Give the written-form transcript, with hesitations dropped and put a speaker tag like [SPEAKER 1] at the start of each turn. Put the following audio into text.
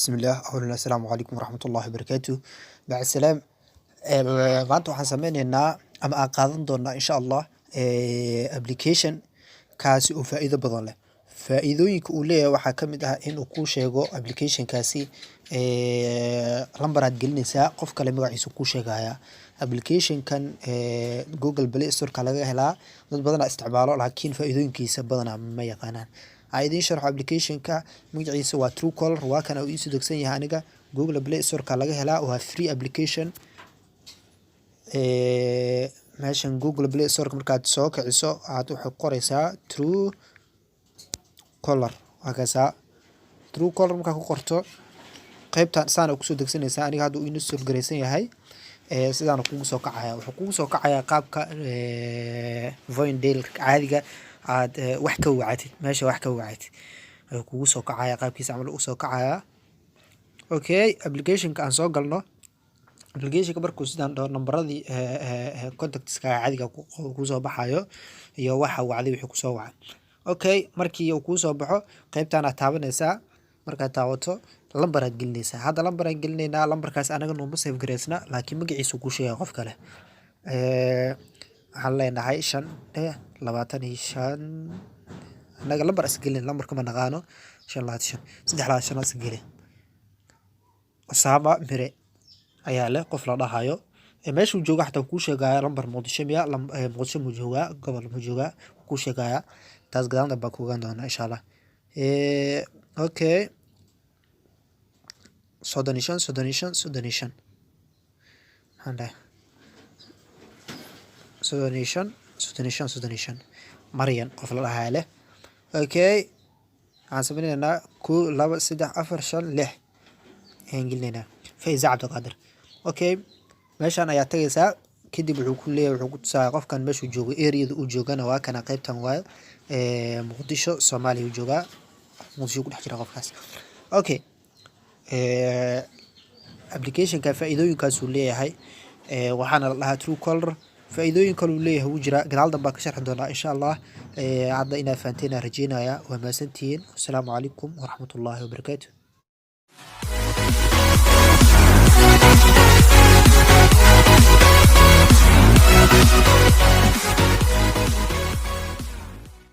[SPEAKER 1] بسم الله أولا السلام عليكم ورحمة الله وبركاته بعد السلام maanta waxaan sameyneynaa ama aan qaadan doonaa insha Allah application kaasi oo faa'iido badan leh. Faa'iidooyinka uu leeyahay waxaa ka mid ah in uu kuu sheego application kaasi lambar aad gelinaysaa qof kale magaciisa kuu sheegaya. Application kan Google Play Store ka laga helaa dad badan isticmaalo laakiin faa'iidooyinkiisa badanaa ma yaqaanaan. Idiin sharxo application ka magaciisa waa Truecaller waa kana uu isu degsan yahay aniga Google Play Store ka laga helaa waa free application. meeshan Google Play Store markaad soo kiciso aad waxay qoraysaa Truecaller wakaasa Truecaller markaa ku qorto qaybtan saan ku soo degsanaysaa aniga hadda uu install gareysan yahay sidaan kugu soo kacaya wuxuu kugu soo kacaya qaabka Voindale caadiga aad wax ka wacatid meesha wax ka wacatid kugu soo kacaya qaabkiisa amal u soo kacaya. Okay application ka aan soo galno application ka markuu sidaan dhawr nambaradii contacts ka caadiga ku soo baxayo iyo waxa wacdi wixii ku soo wacay. Okay markii uu ku soo baxo qaybtan aad taabanaysaa markaad taabato lambar aad gelinaysaa hadda lambar aan gelinaynaa lambarkaas anaga nooma save gareysna laakiin magaciisa ku sheegay qof kale waxaan leenahay 525 anaga lambar is gelin lambarka ma naqaano 525 is gelin Osama Mire ayaa leh qof la dhahayo meesha uu joogo xataa ku sheegaya lambar Muqdisho miya Muqdisho mu jooga gobol mu jooga ku sheegaya taas gadaal baa ku ogaan doonaa insha Allah. Okay Sodonishan handa Sodonishan Marian qof la dhahayo leh. Okay aan sameynaa 1 2 3 4 5 6 ingilina Faiza Abdulqaadir. Okay meeshan ayaa tagaysaa kadib wuxuu ku leeyahay wuxuu ku tusayaa qofkan meesha joogo area uu joogana waa kana qaybtan waa Muqdisho Soomaaliya jooga Muqdisho ku dhex jira qofkaas. Okay application ka faa'iidooyinkaas uu leeyahay waxaana la dhahaa Truecaller faa'iidooyin kale uu leeyahay wuu jira gadaal dambe ka sharxi doonaa insha Allah. hadda inaad fahanteen rajeynaya waa maasantiin. Assalaamu calaykum waraxmatullaahi wabarakaatuh.